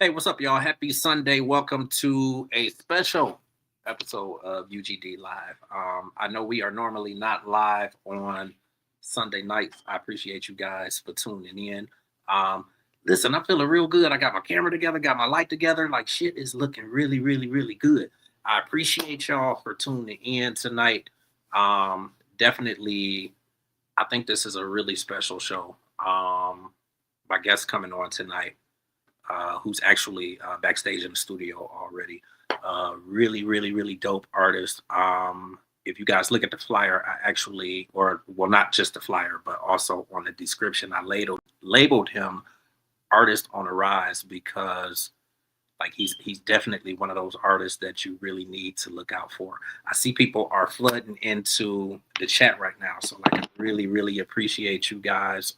Hey, what's up, y'all? Happy Sunday. Welcome to a special episode of UGD Live. I know we are normally not live on Sunday nights. I appreciate you guys for tuning in. Um, Listen, I'm feeling real good. I got my camera together, got my light together. Like, shit is looking really, really, really good. I appreciate y'all for tuning in tonight. Definitely, I think this is a really special show. My guest coming on tonight, who's actually backstage in the studio already. Really, really, really dope artist. If you guys look at the flyer, I actually, or well, not just the flyer, but also on the description, I labeled him artist on the rise because like he's definitely one of those artists that you really need to look out for. I see people are flooding into the chat right now, so like I really, really appreciate you guys.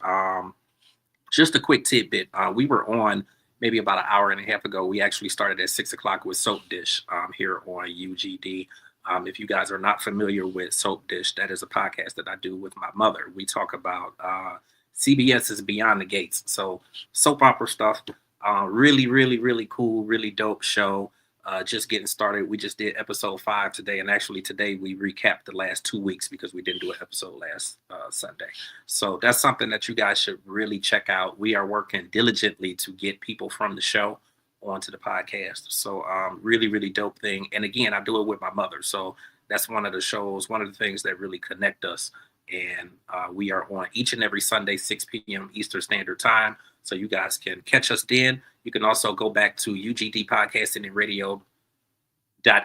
Just a quick tidbit. We were on maybe about an hour and a half ago. We actually started at 6 o'clock with Soap Dish here on UGD. If you guys are not familiar with Soap Dish, that is a podcast that I do with my mother. We talk about CBS's Beyond the Gates. So soap opera stuff. Really, really, really cool, really dope show. Just getting started. We just did episode 5 today, and actually today we recapped the last 2 weeks because we didn't do an episode last Sunday. So that's something that you guys should really check out. We are working diligently to get people from the show onto the podcast. So really, really dope thing. And again, I do it with my mother. So that's one of the shows, one of the things that really connect us. And we are on each and every Sunday, 6 p.m. Eastern Standard Time. So you guys can catch us then. You can also go back to UGD Podcasting and Radio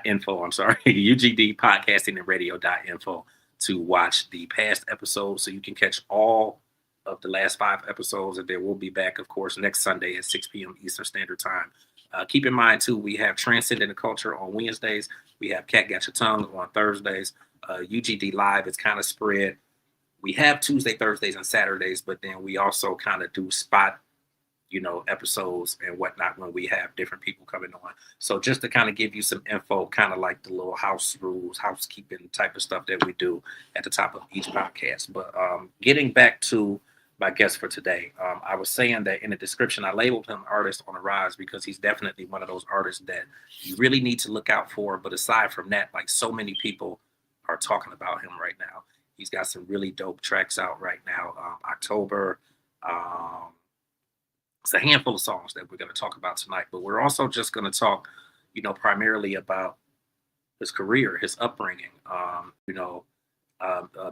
info. I'm sorry, UGD Podcasting and Radio.info to watch the past episodes, so you can catch all of the last 5 episodes, and then we'll be back, of course, next Sunday at 6 p.m. Eastern Standard Time. Keep in mind too, we have Transcending the Culture on Wednesdays. We have Cat Got Your Tongue on Thursdays. UGD Live is kind of spread. We have Tuesday, Thursdays, and Saturdays, but then we also kind of do spot episodes and whatnot when we have different people coming on. So just to kind of give you some info, kind of like the little house rules, housekeeping type of stuff that we do at the top of each podcast. But getting back to my guest for today, I was saying that in the description, I labeled him artist on the rise because he's definitely one of those artists that you really need to look out for. But aside from that, like so many people are talking about him right now. He's got some really dope tracks out right now. October, it's a handful of songs that we're going to talk about tonight, but we're also just going to talk, primarily about his career, his upbringing,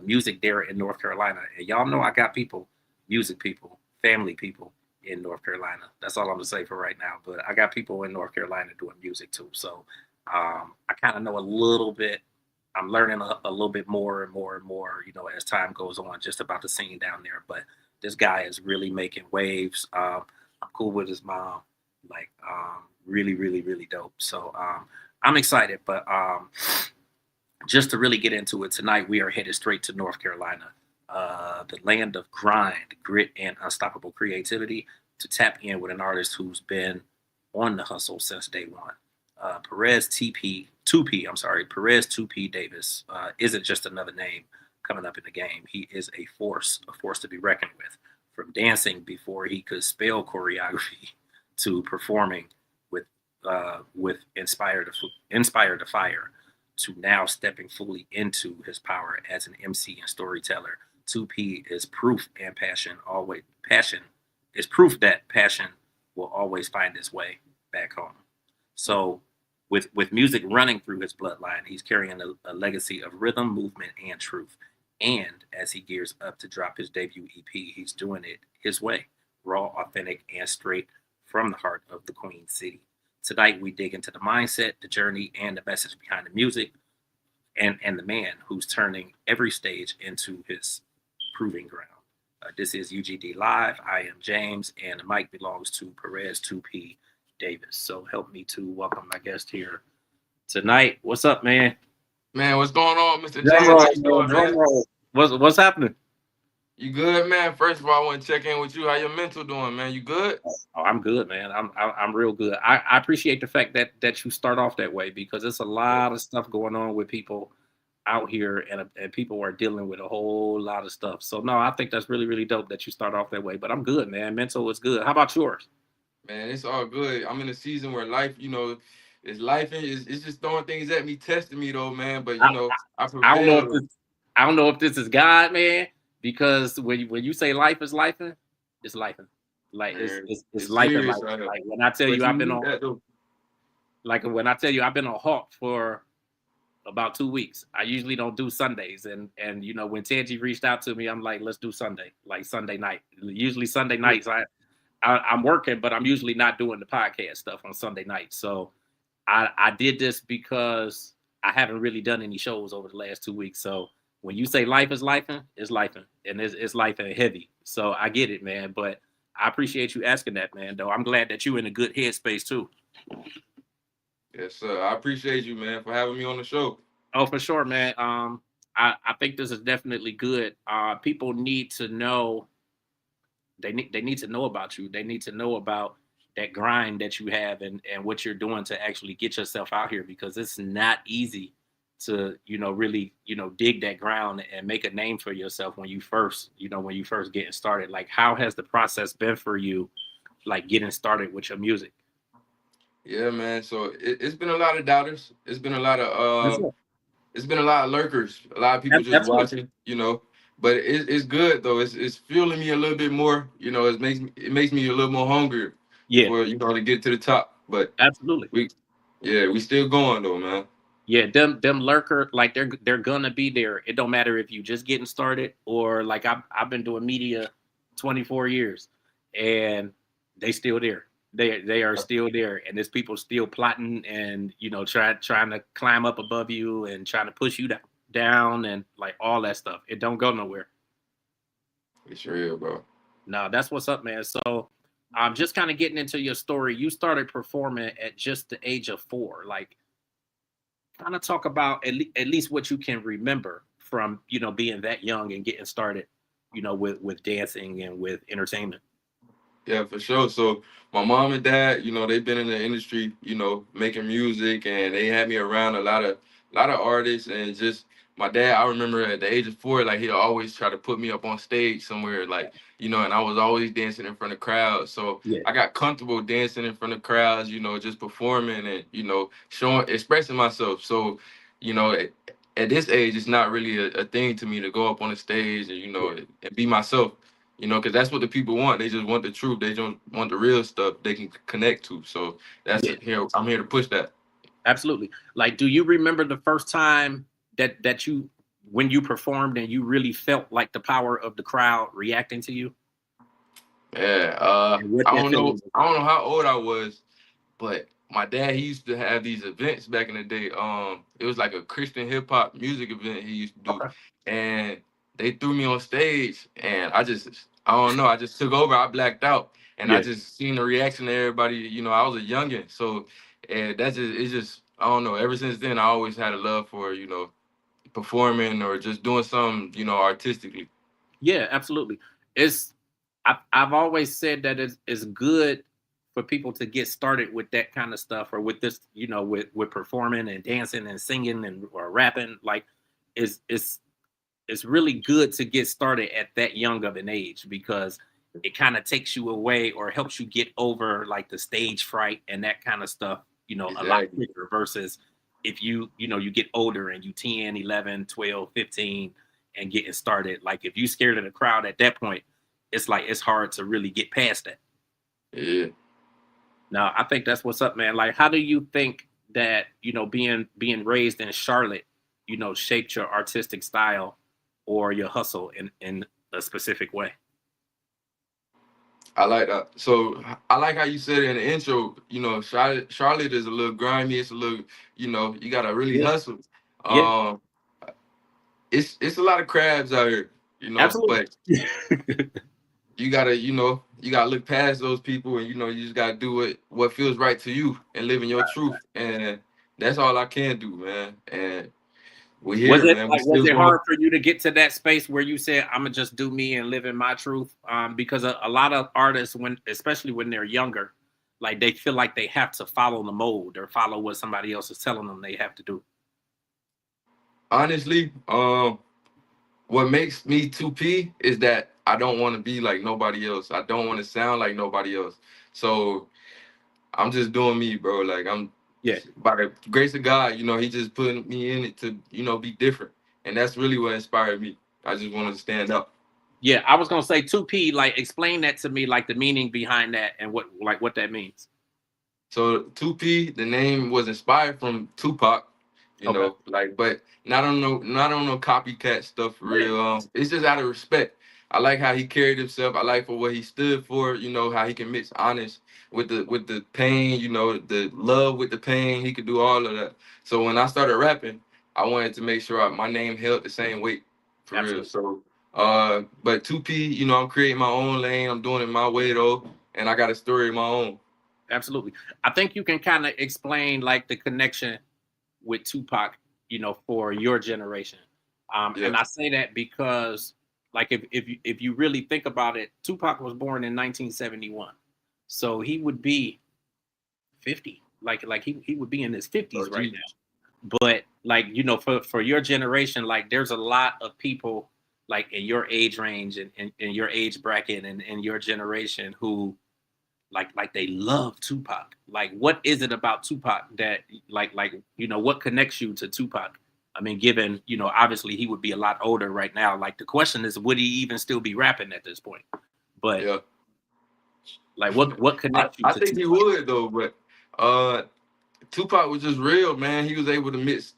music there in North Carolina. And y'all know I got people, music people, family people in North Carolina. That's all I'm going to say for right now. But I got people in North Carolina doing music too. So I kind of know a little bit. I'm learning a little bit more and more and more, as time goes on, just about the scene down there. But this guy is really making waves. I'm cool with his mom, like really, really, really dope. So I'm excited, but just to really get into it tonight, we are headed straight to North Carolina, the land of grind, grit, and unstoppable creativity, to tap in with an artist who's been on the hustle since day one. Perez 2P Davis isn't just another name coming up in the game. He is a force to be reckoned with. From dancing before he could spell choreography to performing with Inspired to Fire, to now stepping fully into his power as an MC and storyteller. 2P is proof that passion will always find its way back home. So with music running through his bloodline, he's carrying a legacy of rhythm, movement, and truth. And as he gears up to drop his debut EP, he's doing it his way, raw, authentic, and straight from the heart of the Queen City. Tonight, we dig into the mindset, the journey, and the message behind the music, and the man who's turning every stage into his proving ground. This is UGD Live. I am James, and the mic belongs to Perez 2P Davis. So help me to welcome my guest here tonight. What's up, man? Man, what's going on, Mr. James? How you doing, man? What's happening? You good, man? First of all, I want to check in with you. How your mental doing, man? You good? Oh, I'm good, man. I'm real good. I appreciate the fact that you start off that way, because it's a lot of stuff going on with people out here, and people are dealing with a whole lot of stuff. So no, I think that's really, really dope that you start off that way. But I'm good, man. Mental is good. How about yours? Man, it's all good. I'm in a season where life, is life and it's just throwing things at me, testing me though, man. But I, I I don't know if prevail. this I don't know if this is God, man, because when you say life is life, it's life. Like Man, it's it's life and serious life. out here. Like when I tell But you you I've been need on that though. like when I tell you I've been on Hawk for about 2 weeks. I usually don't do Sundays, and when Tangi reached out to me, I'm like, let's do Sunday, like Sunday night. Usually Sunday nights I'm working, but I'm usually not doing the podcast stuff on Sunday night. So I did this because I haven't really done any shows over the last 2 weeks. So when you say life is life, it's life, and it's life and heavy. So I get it, man. But I appreciate you asking that, man. Though I'm glad that you're in a good headspace too. Yes, sir. I appreciate you, man, for having me on the show. Oh, for sure, man. I think this is definitely good. People need to know they need to know about you. They need to know about that grind that you have and what you're doing to actually get yourself out here because it's not easy to really dig that ground and make a name for yourself when you first getting started. Like how has the process been for you, like getting started with your music? Yeah, man. So it's been a lot of doubters. That's it. It's been a lot of lurkers. A lot of people just Absolutely. watching. But it's good though. It's fueling me a little bit more. It makes me a little more hungrier Yeah, for to get to the top. But absolutely. we yeah, we still going though, man. Yeah, them lurker, like they're gonna be there. It don't matter if you just getting started or like I've been doing media 24 years and they still there. They are still there and there's people still plotting and trying to climb up above you and trying to push you down and like all that stuff. It don't go nowhere. It's real, bro. No, that's what's up, man. So I'm just kind of getting into your story. You started performing at just the age of 4. Like kind of talk about at least what you can remember from being that young and getting started with dancing and with entertainment. Yeah, for sure. So my mom and dad, they've been in the industry, making music, and they had me around a lot of artists, and just my dad. I remember at the age of 4, like he'd always try to put me up on stage somewhere, like and I was always dancing in front of crowds. So Yeah, I got comfortable dancing in front of crowds, just performing and showing, expressing myself. So you know, at, at this age, it's not really a thing to me to go up on the stage and yeah, and be myself. Because that's what the people want. They just want the truth. They don't want the real stuff they can connect to. So that's yeah, it. Here, I'm here to push that. absolutely. Like, do you remember the first time that you when you performed and you really felt like the power of the crowd reacting to you Yeah. and what I that don't know. feeling was I like? don't know how old I was, but my dad, he used to have these events back in the day. It was like a Christian hip hop music event he used to do, Okay. and they threw me on stage, and I don't know. I just took over. I blacked out, and I Yeah, just seen the reaction of everybody. I was a youngin, so and that's just it's just I don't know. Ever since then, I always had a love for performing or just doing something artistically. yeah, absolutely. It's I've always said that it's good for people to get started with that kind of stuff or with this, with performing and dancing and singing and or rapping. Like, it's it's really good to get started at that young of an age because it kind of takes you away or helps you get over like the stage fright and that kind of stuff, a lot Exactly. quicker versus if you get older and you 10, 11, 12, 15 and getting started. Like if you scared of the crowd at that point, it's like it's hard to really get past that. Yeah. Now, I think that's what's up, man. Like how do you think that, being raised in Charlotte, shaped your artistic style or your hustle in a specific way? I like that. So I like how you said it in the intro. Charlotte is a little grimy. It's a little, you gotta really Yeah. hustle. Yeah, Um, it's a lot of crabs out here, absolutely. but you gotta look past those people, and you just gotta do what feels right to you and live in your truth. And that's all I can do, man. And we're Was here, it man. We like was still it going. hard for you to get to that space where you said I'm gonna just do me and live in my truth? Because a lot of artists, when especially when they're younger, like they feel like they have to follow the mold or follow what somebody else is telling them they have to do. Honestly, what makes me 2P is that I don't want to be like nobody else. I don't want to sound like nobody else. So I'm just doing me, bro. Like I'm Yeah. by the grace of God, you know, he just put me in it to, you know, be different. And that's really what inspired me. I just wanted to stand up. Yeah, I was gonna say 2P. Like, explain that to me, like the meaning behind that and what that means. So 2P, the name was inspired from Tupac, you Okay. know, like, but not on no copycat stuff for Yeah. real. It's just out of respect. I like how he carried himself. I like for what he stood for, you know, how he can mix honest with the pain, you know, the love with the pain. He could do all of that. So when I started rapping, I wanted to make sure my name held the same weight for real. Absolutely. So but 2P, you know, I'm creating my own lane. I'm doing it my way though, and I got a story of my own. Absolutely. I think you can kind of explain like the connection with Tupac, for your generation. Yeah. And I say that because, like, if you really think about it, Tupac was born in 1971, so he would be 50. Like he would be in his Oh, 50s right geez. now. But like, for your generation, like there's a lot of people like in your age range and in your age bracket and in your generation who like they love Tupac. Like, what is it about Tupac that what connects you to Tupac? I mean, given obviously he would be a lot older right now. Like, the question is, would he even still be rapping at this point? But Yeah. like, what I, connects you I to think he Tupac? would though, but uh Tupac was just real, man. He was able to mix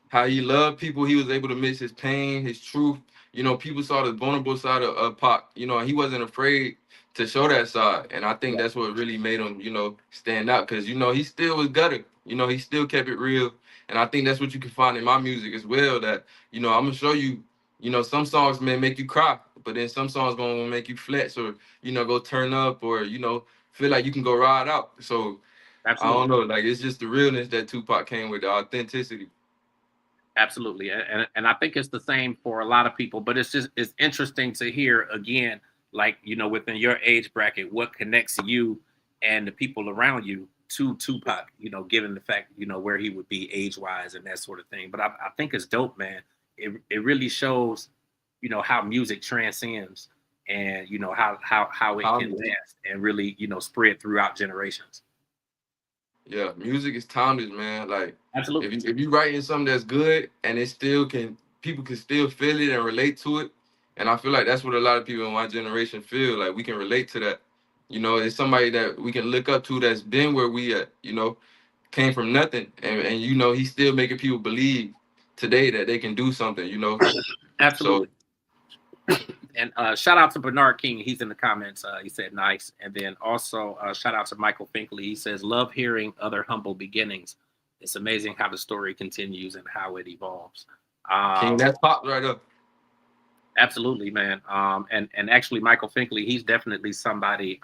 how he loved people. He was able to mix his pain, his truth. You know, people saw the vulnerable side of Pac. You know, he wasn't afraid to show that side, and I think Yeah, that's what really made him, you know, stand out. Because he still was gutter. You know, he still kept it real, and I think that's what you can find in my music as well. That I'm gonna show you. You know, some songs may make you cry, but then some songs gonna make you flex or go turn up or feel like you can go ride out. So I don't absolutely. know, like it's just the realness that Tupac came with, the authenticity. Absolutely. And I think it's the same for a lot of people, but it's interesting to hear again, like, within your age bracket, what connects you and the people around you to Tupac, given the fact, where he would be age wise and that sort of thing. But I think it's dope, man. It really shows, how music transcends and, how it can Timeless. last and really, spread throughout generations. Yeah, music is timeless, man. Like if Absolutely. you writing something that's good and it still can people can still feel it and relate to it. And I feel like that's what a lot of people in my generation feel. Like we can relate to that. You know, it's somebody that we can look up to that's been where we at, came from nothing. And he's still making people believe today that they can do something, So Absolutely. And shout out to Bernard King. He's in the comments. He said nice. And then also shout out to Michael Finkley. He says, love hearing other humble beginnings. It's amazing how the story continues and how it evolves. King, Um, that's pop right up. Absolutely, man. And actually, Michael Finkley, he's definitely somebody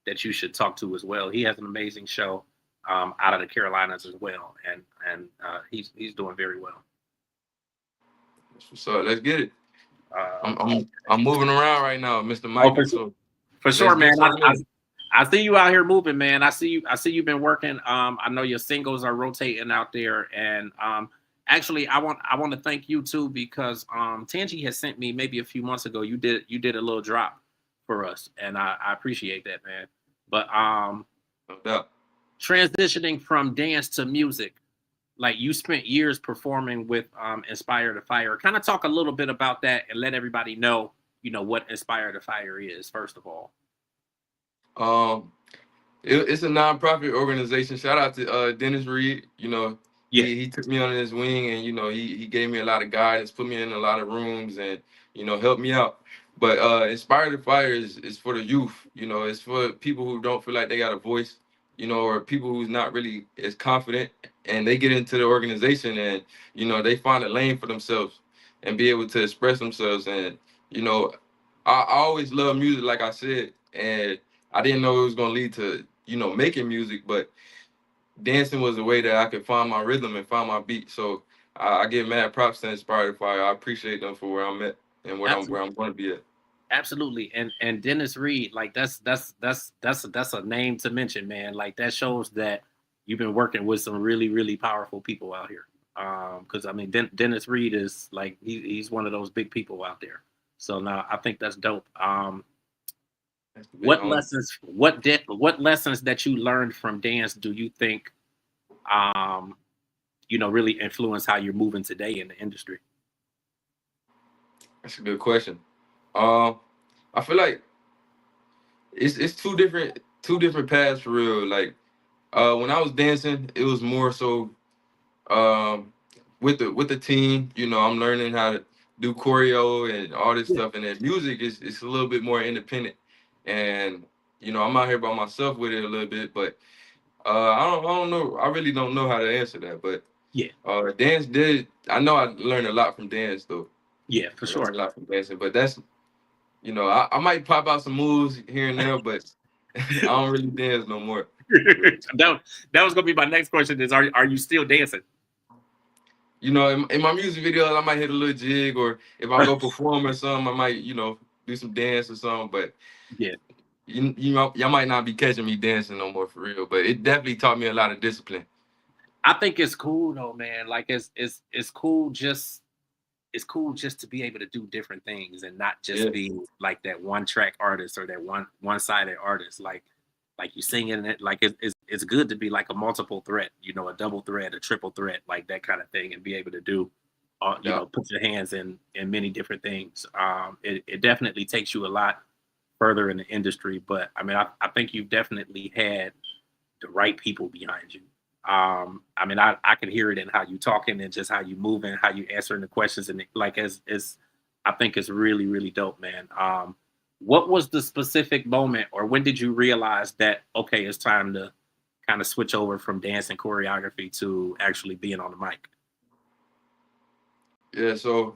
that you should talk to as well. He has an amazing show out of the Carolinas as well, and he's doing very well. So let's get it. Uh, I'm moving around right now, Mr. oh, Mikey. So for let's sure, man. get something in. I see you out here moving, man. I see you. I see you've been working. I know your singles are rotating out there, and actually, I want to thank you too because Tangi has sent me maybe a few months ago. You did a little drop for us, and I appreciate that, man. But No doubt. transitioning from dance to music, like you spent years performing with Inspire the Fire. Kind of talk a little bit about that and let everybody know, what Inspire the Fire is, first of all. Um, it's a nonprofit organization. Shout out to Dennis Reed. You know, Yeah, he took me under his wing, and he gave me a lot of guidance, put me in a lot of rooms, and helped me out. But Inspire the Fire is for the youth. You know, it's for people who don't feel like they got a voice. Or people who's not really as confident, and they get into the organization, and they find a lane for themselves and be able to express themselves. And you know, I always love music, like I said, and I didn't know it was gonna lead to making music, but dancing was a way that I could find my rhythm and find my beat. So I give mad props to Inspired Fire. I appreciate them for where I'm at and where absolutely. I'm going to be at. Absolutely, and Dennis Reed, like that's a name to mention, man. Like that shows that you've been working with some really really powerful people out here. Because I mean, Dennis Reed is like he's one of those big people out there. So now I think that's dope. That's the big What home. lessons, what lessons that you learned from dance do you think, um, really influence how you're moving today in the industry? That's a good question. Um, I feel like it's two different paths for real. Like when I was dancing, it was more so um with the team. I'm learning how to do choreo and all this Yeah, stuff, and then music is a little bit more independent. And I'm out here by myself with it a little bit, but I don't know. I really don't know how to answer that, but yeah, dance did. I know I learned a lot from dance though. yeah, for I learned sure. a lot from dancing, but I might pop out some moves here and there, but I don't really dance no more. that that was gonna be my next question. Is are you still dancing? In my music videos, I might hit a little jig, or if I go perform or something, I might, do some dance or something. But Yeah, y'all might not be catching me dancing no more for real. But it definitely taught me a lot of discipline. I think it's cool though, man. Like it's cool just it's cool just to be able to do different things and not just Yeah, be like that one track artist or that one sided artist. Like you singing it, like it's good to be like a multiple threat, a double threat, a triple threat, like that kind of thing, and be able to do, yeah. put your hands in many different things. It definitely takes you a lot further in the industry, but I mean, I think you've definitely had the right people behind you. I mean, I can hear it in how you talking and just how you moving, how you answering the questions, and like as I think it's really really dope, man. What was the specific moment, or when did you realize that okay, it's time to kind of switch over from dance and choreography to actually being on the mic? Yeah. So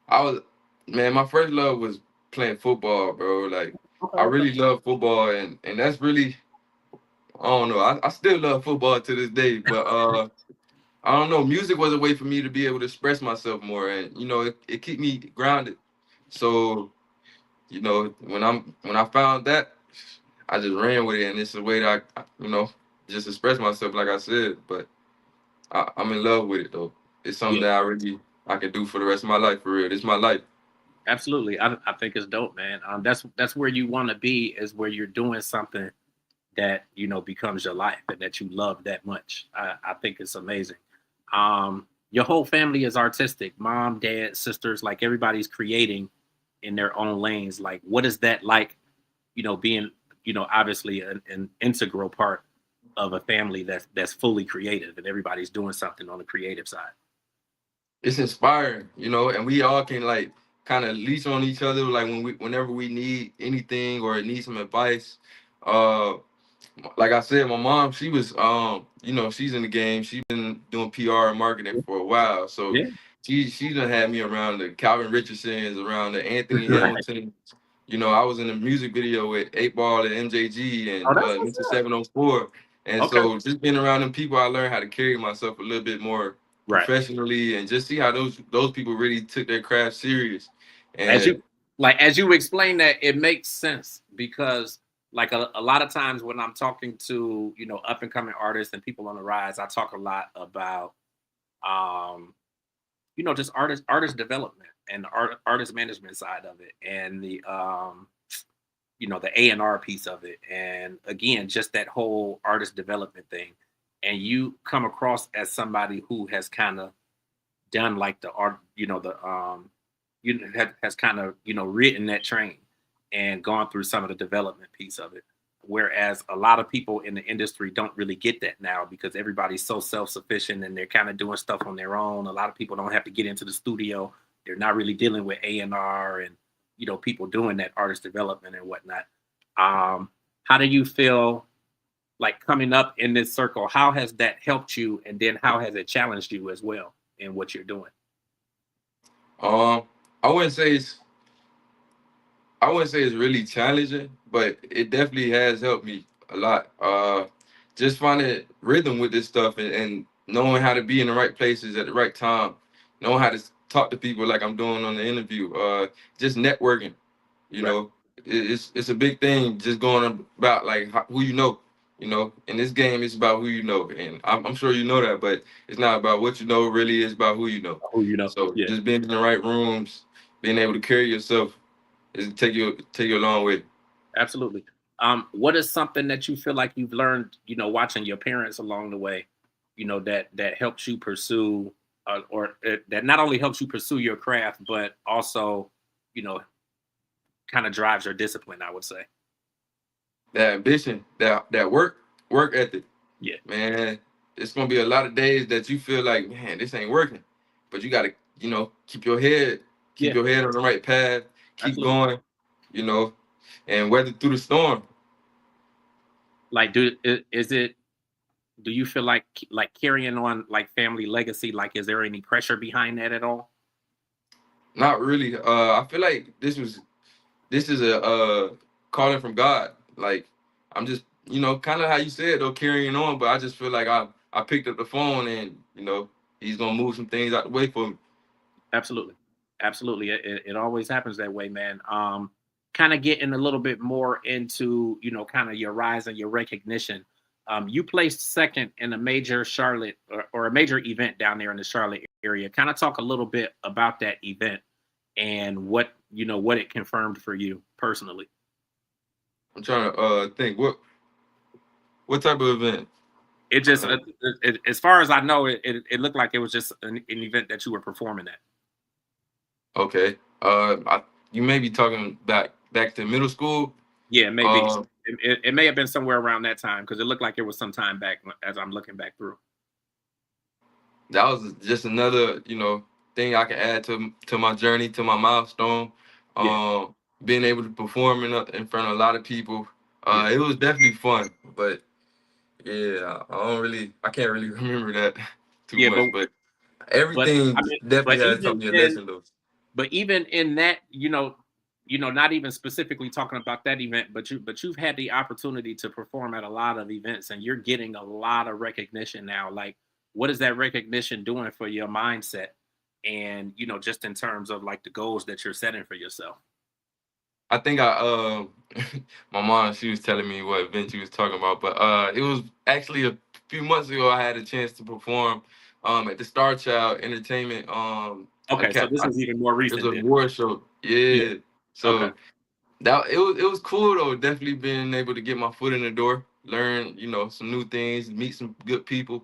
I was, man, my first love was playing football, bro. Like Okay, I okay. really love football, and that's really, I don't know. I still love football to this day, but I don't know. Music was a way for me to be able to express myself more, and it keep me grounded. So when I found that, I just ran with it, and it's a way that just express myself, like I said. But I'm in love with it though. It's something Yeah, that I can do for the rest of my life for real. It's my life. absolutely. I think it's dope, man. That's where you want to be, is where you're doing something that becomes your life and that you love that much. I think it's amazing. Your whole family is artistic, mom, dad, sisters, like everybody's creating in their own lanes. Like, what is that like? Being obviously an integral part of a family that's fully creative and everybody's doing something on the creative side. It's inspiring, and we all can like kind of leech on each other, like whenever we need anything or need some advice. Uh, like I said, my mom, she was, she's in the game. She's been doing PR and marketing for a while, so Yeah, she done had me around the Calvin Richardsons, around the Anthony right. Hamilton. I was in a music video with 8 Ball and MJG Oh, and that's what's Mr. up. 704. And Okay, so just being around them people, I learned how to carry myself a little bit more right. professionally, and just see how those people really took their craft serious. as And you as you explain that, it makes sense because like a lot of times when I'm talking to up and coming artists and people on the rise, I talk a lot about um just artist development and the artist management side of it, and the the A&R piece of it, and again just that whole artist development thing. And you come across as somebody who has kind of done like the art, the has kind of written that train and gone through some of the development piece of it. Whereas a lot of people in the industry don't really get that now because everybody's so self-sufficient and they're kind of doing stuff on their own. A lot of people don't have to get into the studio. They're not really dealing with A&R and people doing that artist development and whatnot. Um, how do you feel like coming up in this circle? How has that helped you, and then how has it challenged you as well in what you're doing? um, I wouldn't say it's I wouldn't say it's really challenging, but it definitely has helped me a lot. Just finding rhythm with this stuff, and knowing how to be in the right places at the right time, knowing how to talk to people like I'm doing on the interview. Just networking. You Right. know, it's a big thing. Just going about like who you know. In this game, it's about who you know, and I'm sure you know that. But it's not about what you know. Really, it's about who you know. Who you know? So Yeah, just being in the right rooms, being able to carry yourself, is take you a long way. Absolutely. What is something that you feel like you've learned, watching your parents along the way, that helps you pursue, that not only helps you pursue your craft, but also, you know, kind of drives your discipline, I would say. That ambition, that work ethic, Yeah. man. It's gonna be a lot of days that you feel like, man, this ain't working, but you gotta, keep Yeah. your head on the right path, keep Absolutely. going, you know, and weather through the storm. Like, is it? Do you feel like carrying on like family legacy? Like, is there any pressure behind that at all? Not really. I feel like this is a calling from God. Like I'm just, kind of how you said though, carrying on. But I just feel like I picked up the phone and he's gonna move some things out the way for me. Absolutely. Absolutely. It always happens that way, man. Kind of getting a little bit more into, kind of your rise and your recognition. You placed second in a major Charlotte or a major event down there in the Charlotte area. Kind of talk a little bit about that event and what it confirmed for you personally. I'm trying to think what type of event. It just, Uh, as far as I know, it looked like it was just an event that you were performing at. okay. You may be talking back to middle school. Yeah, maybe. Uh, It may have been somewhere around that time because it looked like it was some time back as I'm looking back through. that was just another thing I can add to my journey, to my milestone. Yeah, Being able to perform in front of a lot of people. yeah, It was definitely fun, but yeah, I can't really remember that too yeah. much. But But but everything I mean, definitely has taught me a lesson though. even in that, not even specifically talking about that event, but you've had the opportunity to perform at a lot of events, and you're getting a lot of recognition now. Like, what is that recognition doing for your mindset? And just in terms of like the goals that you're setting for yourself. I think my mom, she was telling me what event she was talking about, but it was actually a few months ago I had a chance to perform at the Star Child Entertainment Okay, so this I, is even more it was recent an then. award show. Yeah. Yeah. Okay. So that it was cool though, definitely being able to get my foot in the door, learn, some new things, meet some good people.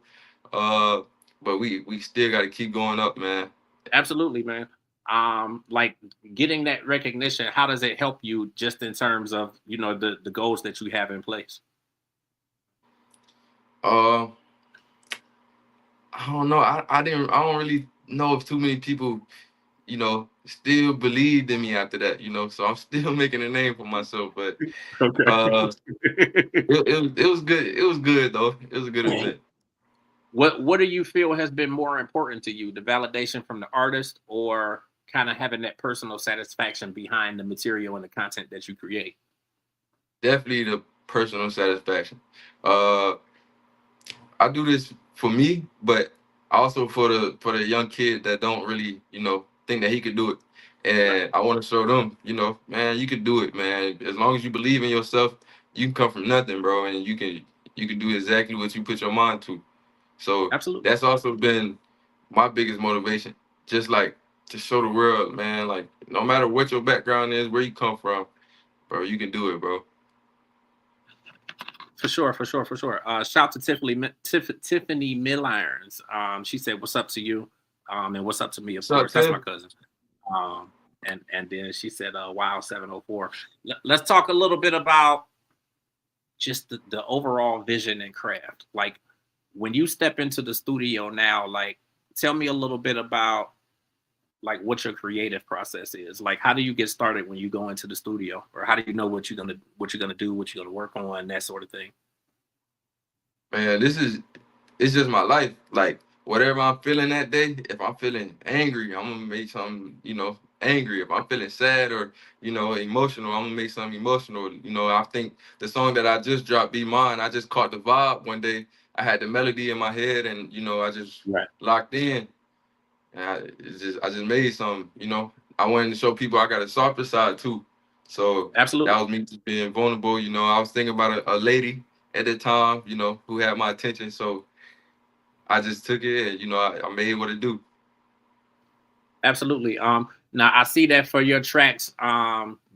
Uh but we still gotta keep going up, man. Absolutely, man. Like getting that recognition, how does it help you just in terms of, the goals that you have in place? Uh I don't know. I don't really know if too many people still believed in me after that, So I'm still making a name for myself. But uh, Okay. it was good. It was good though. It was a good event. What do you feel has been more important to you, the validation from the artist or kind of having that personal satisfaction behind the material and the content that you create? Definitely the personal satisfaction. Uh, I do this for me, but also for the young kid that don't really, think that he could do it. Right. And I want to show them, man, you can do it, man. As long as you believe in yourself, you can come from nothing, bro, and you can do exactly what you put your mind to. So Absolutely. that's also been my biggest motivation. Just like to show the world, man, like no matter what your background is, where you come from, bro, you can do it, bro. For sure, for sure, for sure. Shout to Tiffany Millirons. She said, "What's up to you?" And what's up to me, of What's up, course. That's my Tim? cousin. And then she said, "Wow, 704." Let's talk a little bit about just the overall vision and craft. Like when you step into the studio now, like tell me a little bit about like what your creative process is. Like how do you get started when you go into the studio, or how do you know what you're gonna do, what you're gonna work on, that sort of thing. Man, it's just my life. Like whatever I'm feeling that day, if I'm feeling angry, I'm gonna make something, angry. If I'm feeling sad or, emotional, I'm gonna make something emotional. I think the song that I just dropped, Be Mine, I just caught the vibe one day. I had the melody in my head and, I just Right. locked in. And I just made something, I wanted to show people I got a softer side too. So that Absolutely. was me just being vulnerable. I was thinking about a lady at the time, who had my attention. So I just took it and, I made what it do. Absolutely. Now I see that for your tracks,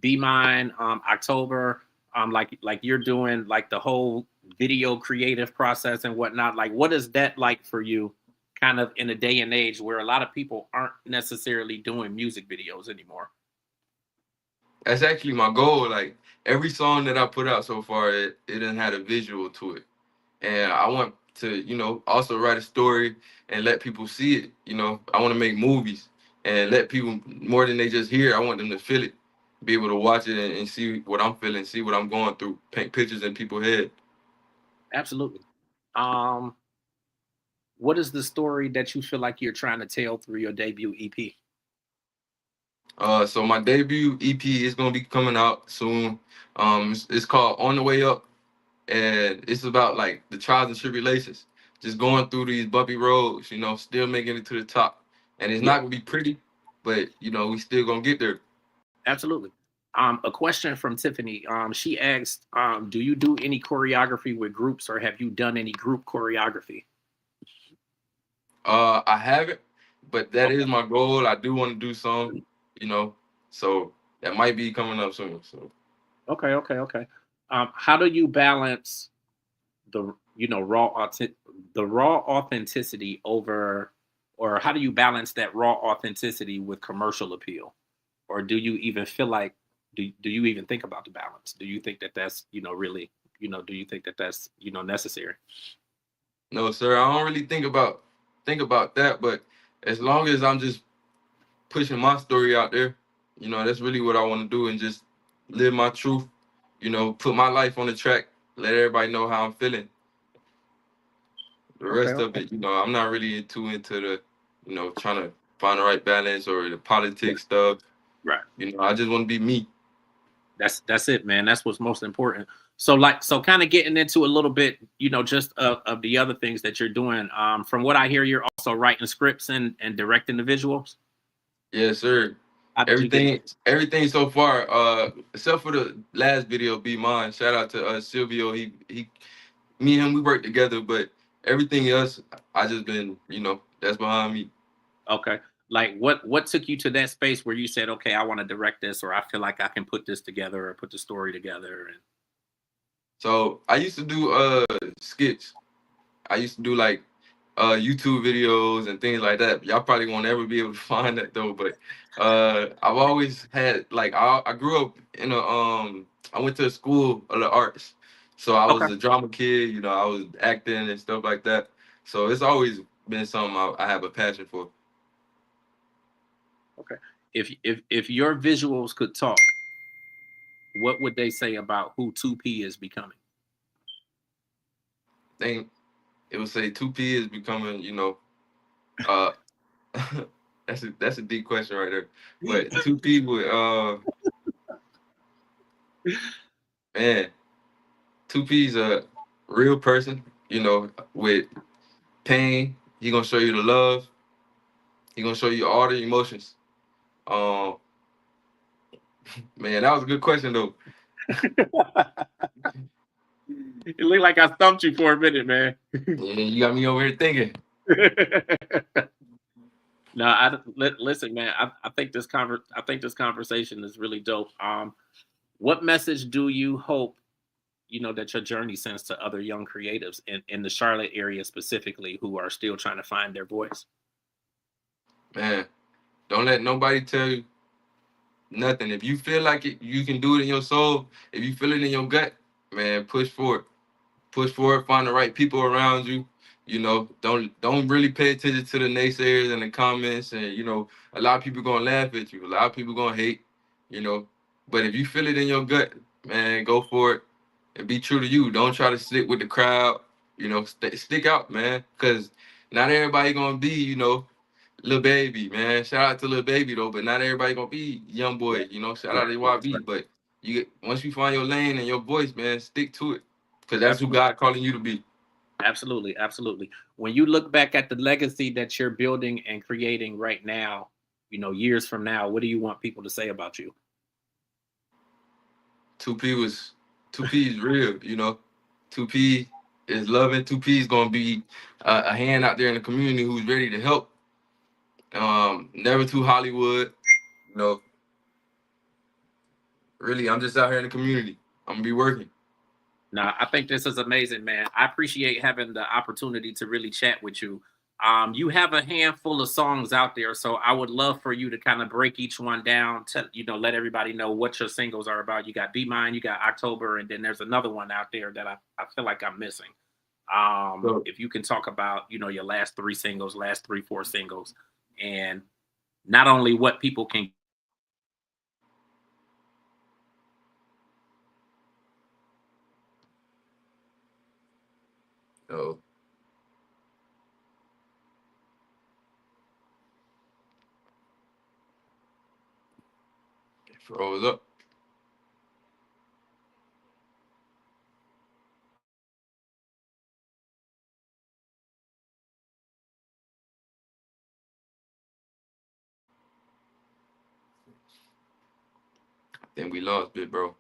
Be Mine, October. like you're doing like the whole video creative process and whatnot. Like, what is that like for you? Kind of in a day and age where a lot of people aren't necessarily doing music videos anymore. That's actually my goal. Like every song that I put out so far, it done had a visual to it, and I want to, also write a story and let people see it. I want to make movies and let people more than they just hear. I want them to feel it, be able to watch it and see what I'm feeling, see what I'm going through, paint pictures in people's head. Absolutely. Um, what is the story that you feel like you're trying to tell through your debut EP? So my debut EP is gonna be coming out soon. It's called On the Way Up, and it's about like the trials and tribulations, just going through these bumpy roads, still making it to the top. And it's Yeah, not gonna be pretty, but we still gonna get there. absolutely. A question from Tiffany. She asked, "Do you do any choreography with groups, or have you done any group choreography?" I haven't, but that is Okay, my goal. I do want to do some, you know, so that might be coming up soon. So okay. How do you balance the the raw authenticity over, or how do you balance that raw authenticity with commercial appeal, or do you even feel like do you even think about the balance? Do you think that that's really do you think that that's necessary? no, sir, I don't really think about that, but as long as I'm just pushing my story out there, that's really what I want to do and just live my truth, put my life on the track, let everybody know how I'm feeling. The Okay, rest of okay. it, I'm not really too into the, trying to find the right balance or the politics stuff. Right. I just want to be me. That's it, man. That's what's most important. So kind of getting into a little bit, just of the other things that you're doing. From what I hear, you're also writing scripts and directing the visuals. Yes, sir. How did you get? Everything so far, except for the last video, Be Mine. Shout out to Silvio. He, me and him, we work together, but everything else, I just been, that's behind me. Okay. Like what took you to that space where you said, okay, I want to direct this, or I feel like I can put this together or put the story together? And So I used to do skits. I used to do like YouTube videos and things like that. Y'all probably won't ever be able to find that though. But I've always had like I grew up in a I went to a school of the arts, so I okay, was a drama kid. I was acting and stuff like that. So it's always been something I have a passion for. okay. If your visuals could talk, what would they say about who 2P is becoming? I think it would say 2P is becoming, uh that's a deep question right there. But 2P would man, 2P's a real person, with pain. He gonna show you the love. He gonna show you all the emotions. Um, man, that was a good question though. It looked like I stumped you for a minute, man. Yeah, you got me over here thinking. No, listen, man. I think this conversation is really dope. What message do you hope that your journey sends to other young creatives in the Charlotte area specifically who are still trying to find their voice? Man, don't let nobody tell you nothing. If you feel like it, you can do it in your soul. If you feel it in your gut, man, push forward. Push forward, find the right people around you. Don't really pay attention to the naysayers and the comments. And a lot of people gonna laugh at you. A lot of people gonna hate. You know, but if you feel it in your gut, man, go for it and be true to you. Don't try to stick with the crowd. Stick out, man, because not everybody gonna be, Lil Baby, man. Shout out to Lil Baby though, but not everybody gonna be young boy. Shout out Right. to Right. YB. But once you find your lane and your voice, man, stick to it, cause that's who Absolutely. God calling you to be. Absolutely. Absolutely. When you look back at the legacy that you're building and creating right now, years from now, what do you want people to say about you? 2P is real. 2P is loving. 2P is gonna be a hand out there in the community who's ready to help. Never too Hollywood. You know, really, I'm just out here in the community. I'm gonna be working. No, I think this is amazing, man. I appreciate having the opportunity to really chat with you. You have a handful of songs out there, so I would love for you to kind of break each one down to, let everybody know what your singles are about. You got Be Mine, you got October, and then there's another one out there that I feel like I'm missing. So, If you can talk about, your last three singles, last three, four singles, and not only what people can. oh, it froze up. Then we lost, bit bro.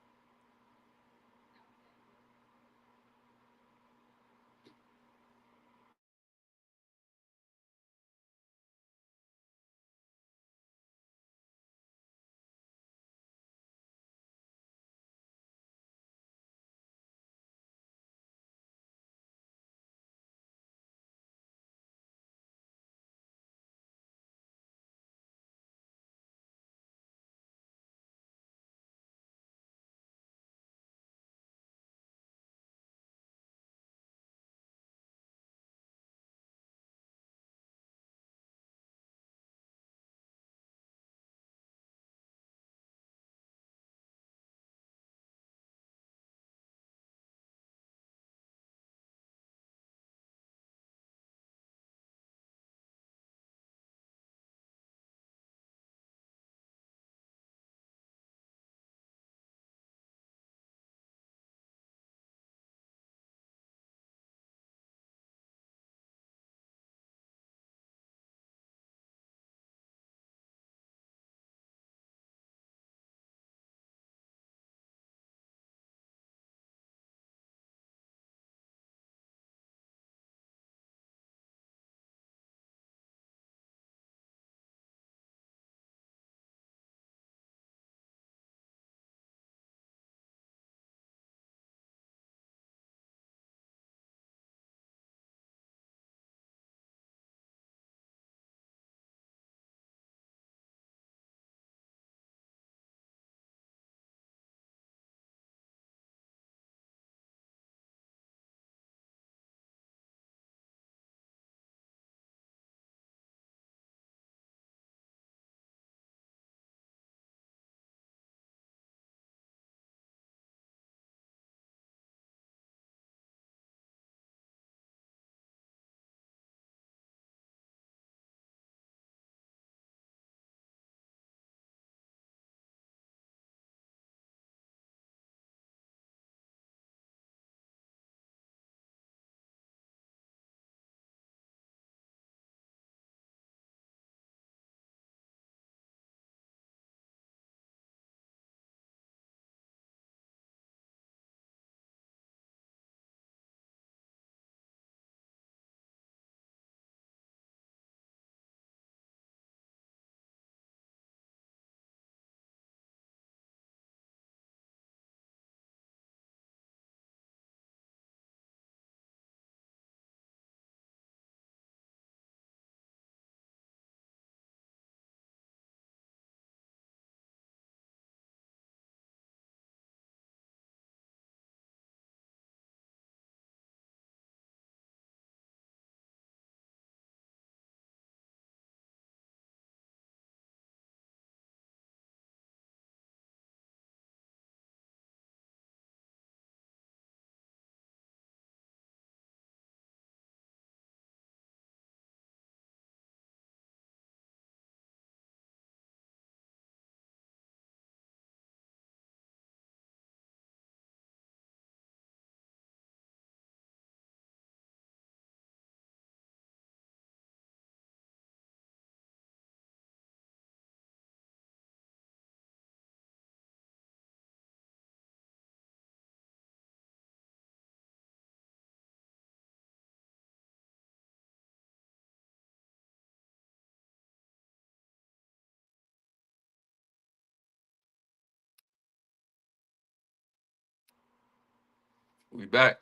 We back.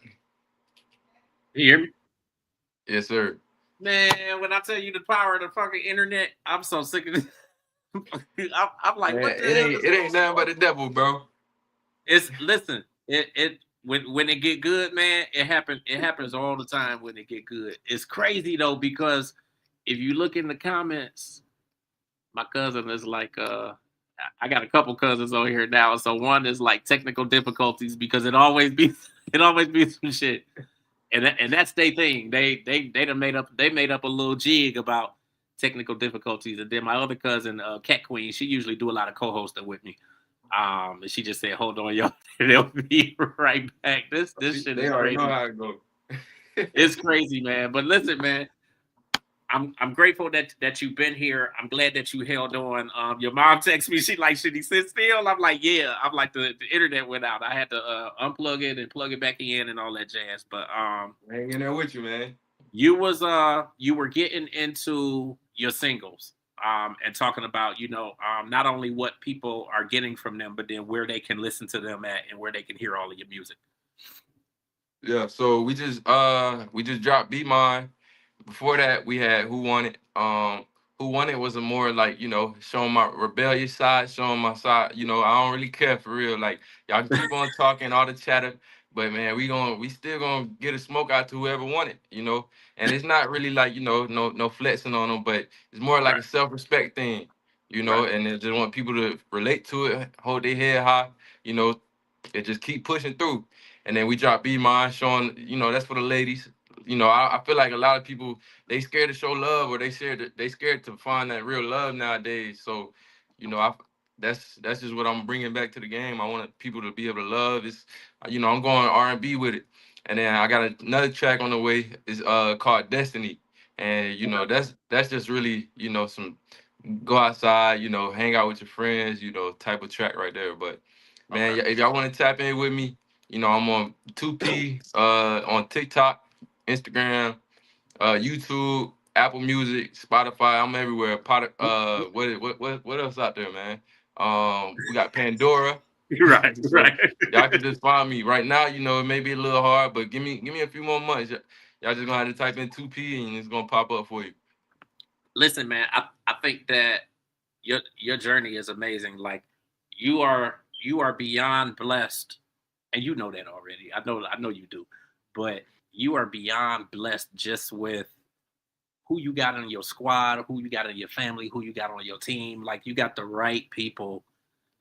You hear me? Yes, sir. Man, when I tell you the power of the fucking internet, I'm so sick of this. I'm like, Man, what the hell is it ain't going nothing but on? the devil, bro. It's listen, it when it get good, man, it happens all the time when it get good. It's crazy though, because if you look in the comments, my cousin is like I got a couple cousins on here now. So one is like technical difficulties because it always be some shit. And that's their thing. They done made up a little jig about technical difficulties. And then my other cousin, Cat Queen, she usually do a lot of co-hosting with me. And she just said, "Hold on, y'all, they'll be right back." This shit They is already know crazy. how it go. It's crazy, man. But listen, man, I'm grateful that you've been here. I'm glad that you held on. Your mom texted me. She like, should he sit still? I'm like, yeah. I'm like, the internet went out. I had to unplug it and plug it back in and all that jazz. But Hanging there with you, man. you were getting into your singles and talking about not only what people are getting from them, but then where they can listen to them at and where they can hear all of your music. Yeah, so we just dropped Be Mine. Before that, we had Who Won It. Who Won It was a more like, showing my rebellious side, showing my side. I don't really care for real. Like y'all can keep on talking all the chatter, but man, we still gonna get a smoke out to whoever won it. And it's not really like, no flexing on them, but it's more like Right, a self-respect thing. right. And they just want people to relate to it, hold their head high, you know, and just keep pushing through. And then we drop Be Mine, showing, that's for the ladies. I feel like a lot of people, they scared to show love, or they scared to find that real love nowadays. So, I that's just what I'm bringing back to the game. I want people to be able to love. I'm going R&B with it, and then I got another track on the way. Is called Destiny, and Okay, that's just really some go outside, hang out with your friends, type of track right there. But man, okay, if y'all want to tap in with me, I'm on 2P on TikTok, Instagram, YouTube, Apple Music, Spotify. I'm everywhere. What else out there, man? We got Pandora. you're right, So right. y'all can just find me right now. It may be a little hard, but give me a few more months. Y'all just gonna have to type in 2P and it's gonna pop up for you. Listen, man, I think that your journey is amazing. Like you are beyond blessed, and you know that already. I know you do, but you are beyond blessed just with who you got on your squad, who you got in your family, who you got on your team. Like you got the right people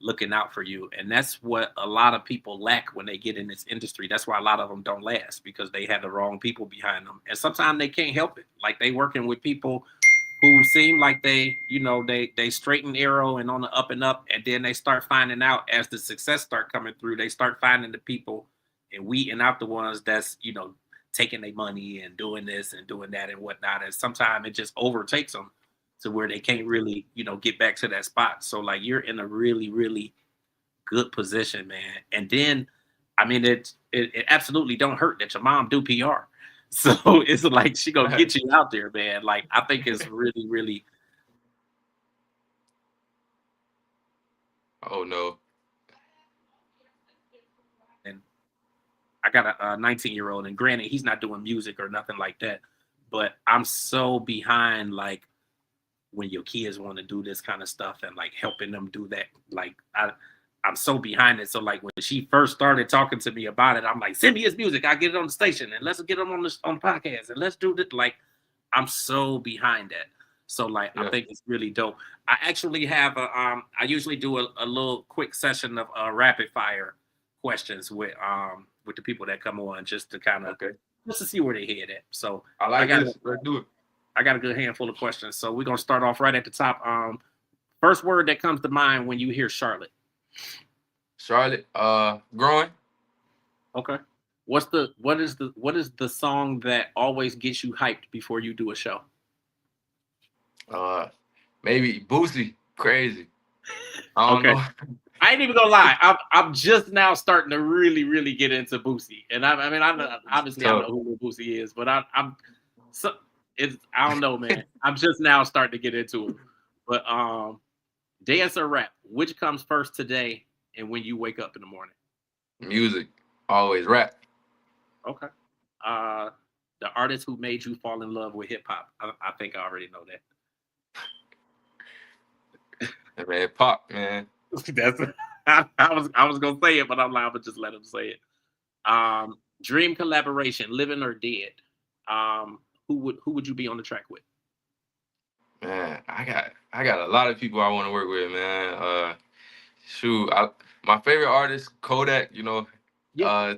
looking out for you, and that's what a lot of people lack when they get in this industry. That's why a lot of them don't last because they had the wrong people behind them, and sometimes they can't help it. Like they working with people who seem like they straight and arrow and on the up and up, and then they start finding out as the success start coming through, they start finding the people and weeding out the ones that's taking their money and doing this and doing that and whatnot, and sometimes it just overtakes them to where they can't really get back to that spot. So like you're in a really really good position, man. And then I mean it absolutely don't hurt that your mom do PR. So it's like she gonna get you out there, man. Like I think it's really, really. Oh no. And I got a 19-year-old, and granted, he's not doing music or nothing like that. But I'm so behind, like when your kids want to do this kind of stuff and like helping them do that. Like I'm so behind it. So like when she first started talking to me about it, I'm like, send me his music. I get it on the station and let's get him on the podcast and let's do this. Like I'm so behind that. So like I Yeah. think it's really dope. I actually have I usually do a little quick session of rapid fire questions with the people that come on just to kind of Okay. just to see where they head at. So I I like got this. Let's do it. I got a good handful of questions. So we're gonna start off right at the top. First word that comes to mind when you hear Charlotte. Charlotte, growing. Okay. What is the song that always gets you hyped before you do a show? Uh, Maybe Boosie. Crazy. I don't Okay. know. I ain't even gonna lie. I'm just now starting to really, really get into Boosie, and I mean, obviously I know Tough. who Boosie is, but I'm so it's I don't know, man. I'm just now starting to get into it. But dance or rap, which comes first today, and when you wake up in the morning? Music. Always rap. Okay. Uh, the artist who made you fall in love with hip hop. I think I already know Hey, man, Pop, man. that. That's I was gonna say it, but I'm like, I'm gonna just let him say it. Dream collaboration, living or dead. Who would you be on the track with? Man, I got a lot of people I want to work with, man. Shoot, my favorite artist, Kodak. Yeah. Uh,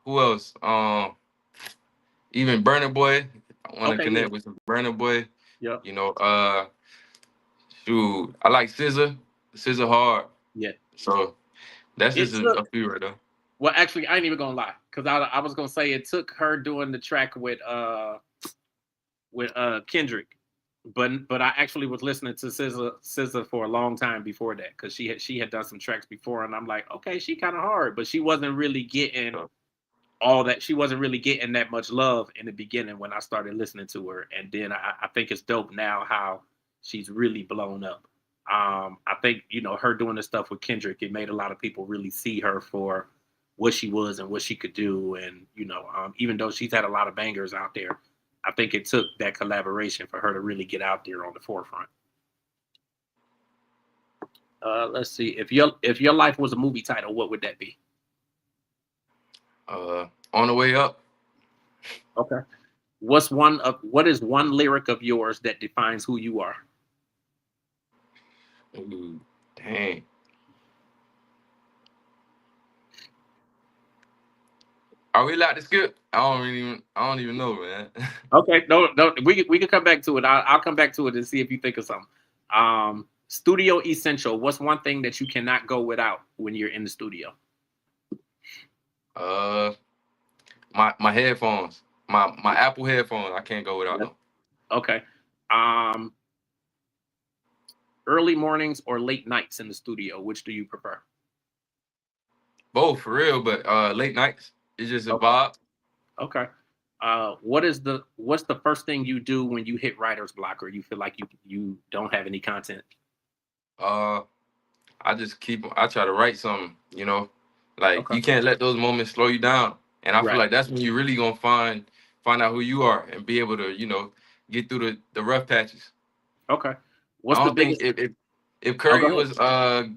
who else? Even Burner Boy. I want to Okay. Yeah. connect with some Burner Boy. Yeah. You know, shoot, I like Scissor hard. Yeah. So that's It just took. a few right there. Well, actually, I ain't even gonna lie, because I was gonna say it took her doing the track with Kendrick, but I actually was listening to SZA for a long time before that because she had done some tracks before, and I'm like, okay, she kind of hard, but she wasn't really getting So, all that. She wasn't really getting that much love in the beginning when I started listening to her, and then I think it's dope now how she's really blown up. I think her doing the stuff with Kendrick, it made a lot of people really see her for what she was and what she could do, and even though she's had a lot of bangers out there, I think it took that collaboration for her to really get out there on the forefront. Let's see, if your life was a movie title, what would that be? on the way up. Okay. What is one lyric of yours that defines who you are? Ooh, dang. Are we allowed to skip? I don't even know, man. Okay, no, no, we can come back to it. I'll come back to it and see if you think of something. Studio essential. What's one thing that you cannot go without when you're in the studio? uh, my headphones, my Apple headphones. I can't go without Yep. them. Okay. Um, Early mornings or late nights in the studio? Which do you prefer? Both for real, but late nights it's just a Okay. vibe. Okay. What's the first thing you do when you hit writer's block or you feel like you don't have any content? Uh, I try to write something. Like Okay. you can't let those moments slow you down. And I feel Right. like that's when you really gonna find out who you are and be able to get through the rough patches. Okay. I What's the don't think biggest? if Oh, go Curry ahead. was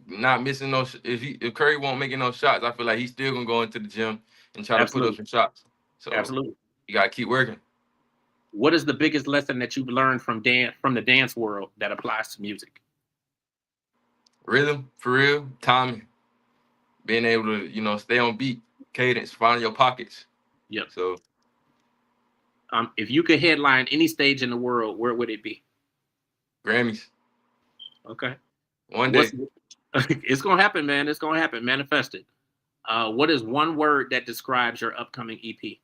not missing no if Curry won't making no shots, I feel like he's still gonna go into the gym and try to put up Absolutely. some shots. So Absolutely. you gotta keep working. What is the biggest lesson that you've learned from the dance world that applies to music? Rhythm for real, timing, being able to stay on beat, cadence, find your pockets. Yep. So If you could headline any stage in the world, where would it be? Grammys Okay. one What's day. it's gonna happen, man. It's gonna happen. Manifest it. What is one word that describes your upcoming EP?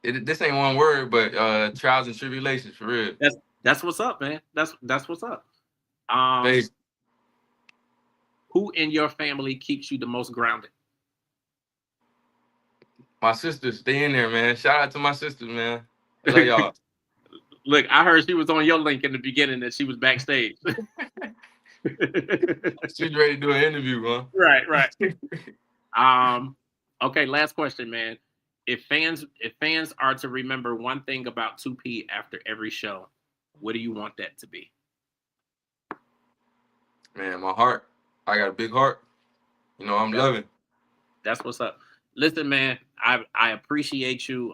This ain't one word, but trials and tribulations for real. That's what's up, man. That's what's up. Um, Faith, who in your family keeps you the most grounded? my sisters, stay in there, man. Shout out to my sisters, man. I love y'all. Look, I heard she was on your link in the beginning that she was backstage. She's ready to do an interview, huh? Right, right. Um, okay, last question, man. If fans are to remember one thing about 2P after every show, what do you want that to be? Man, my heart. I got a big heart. I'm That's loving. that's what's up. Listen, man, I appreciate you.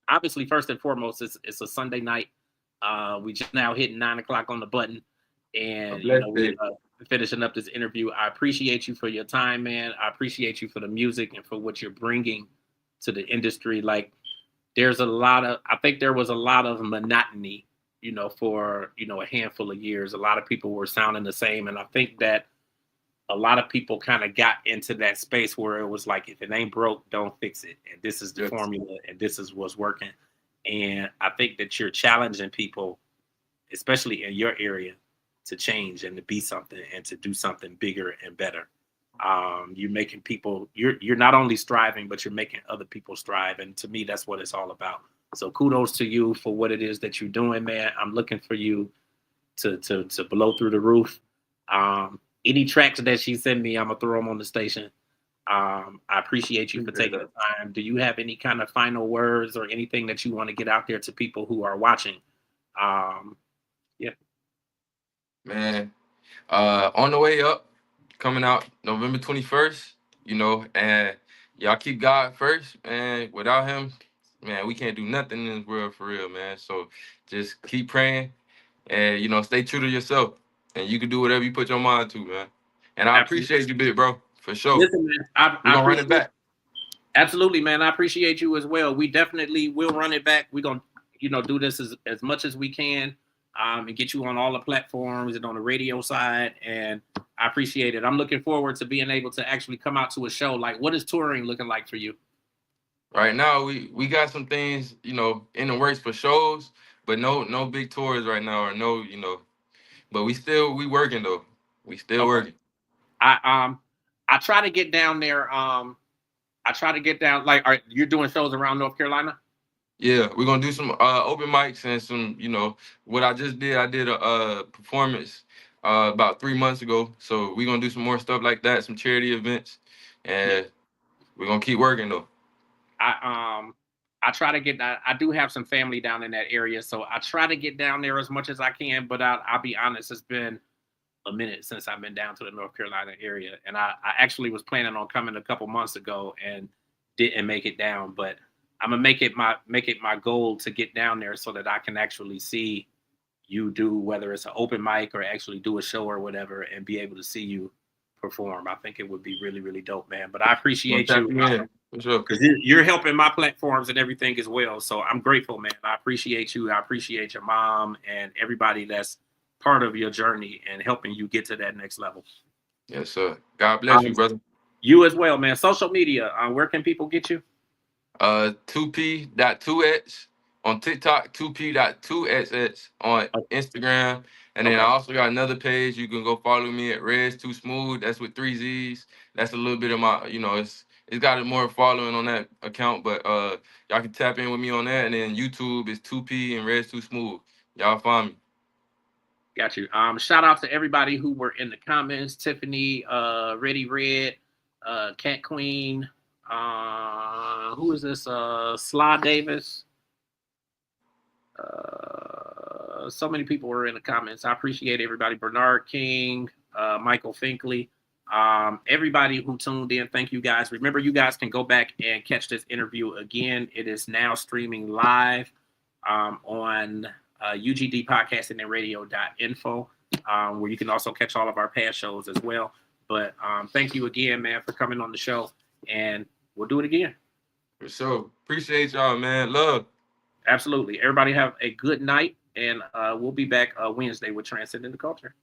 Obviously, first and foremost, it's a Sunday night. We just now hitting 9 o'clock on the button, A and blessed we day. finishing up this interview. I appreciate you for your time, man. I appreciate you for the music and for what you're bringing to the industry. Like, I think there was a lot of monotony, for a handful of years. A lot of people were sounding the same, and I think that a lot of people kind of got into that space where it was like, if it ain't broke, don't fix it. And this is the Yes. formula, and this is what's working. And I think that you're challenging people, especially in your area, to change and to be something and to do something bigger and better. You're making people, you're not only striving, but you're making other people strive. And to me, that's what it's all about. So kudos to you for what it is that you're doing, man. I'm looking for you to blow through the roof. Any tracks that she send me, I'm gonna throw them on the station. I appreciate you for Appreciate taking that. the time. Do you have any kind of final words or anything that you want to get out there to people who are watching? Um, yeah, Man, on the way up, coming out November 21st, you know, and y'all keep God first, man. Without him, man, we can't do nothing in this world for real, man. So just keep praying and, you know, stay true to yourself. And you can do whatever you put your mind to, man. And I absolutely. appreciate you, big bro, for sure. Listen, man, We're I gonna run it appreciate. back. Absolutely, man. I appreciate you as well. We definitely will run it back. We're gonna, do this as much as we can, and get you on all the platforms and on the radio side. And I appreciate it. I'm looking forward to being able to actually come out to a show. Like, what is touring looking like for you? Right now, we got some things, you know, in the works for shows, but no big tours right now, or no, you know. But we working though. We still Okay. working. I I try to get down there. I try to get down. Like, you're doing shows around North Carolina? Yeah, we're gonna do some open mics and some, you know, what I just did. I did a performance about 3 months ago. So we're gonna do some more stuff like that, some charity events, Yeah. and we're gonna keep working though. I try to get. I do have some family down in that area, so I try to get down there as much as I can. But I'll be honest, it's been a minute since I've been down to the North Carolina area, and I actually was planning on coming a couple months ago and didn't make it down. But I'm gonna make it my goal to get down there so that I can actually see you do, whether it's an open mic or actually do a show or whatever, and be able to see you perform. I think it would be really really dope, man. But I We're gonna appreciate tap you you in for sure. because you're helping my platforms and everything as well. So I'm grateful, man. I appreciate you. I appreciate your mom and everybody that's part of your journey and helping you get to that next level. Yes, sir. God bless you, Um, brother. you as well, man. Social media. Where can people get you? 2p.2x on TikTok, 2p.2xx on Oh, Instagram. And then I okay, also got another page. You can go follow me at Reds Too Smooth. That's with three Z's. That's a little bit of my, you know, it's got a more following on that account, but y'all can tap in with me on that. And then YouTube is 2p and Reds Too Smooth. Y'all find me. got you. Shout out to everybody who were in the comments. Tiffany, Ready Red, Cat Queen. Who is this? Sly Davis. So many people were in the comments. I appreciate everybody. Bernard King, Michael Finkley, everybody who tuned in. Thank you guys. Remember, you guys can go back and catch this interview again. It is now streaming live on UGD podcasting and radio.info, where you can also catch all of our past shows as well. But thank you again, man, for coming on the show. And we'll do it again. For sure. Appreciate y'all, man. Love. Absolutely. Everybody have a good night. And we'll be back Wednesday with Transcending the Culture.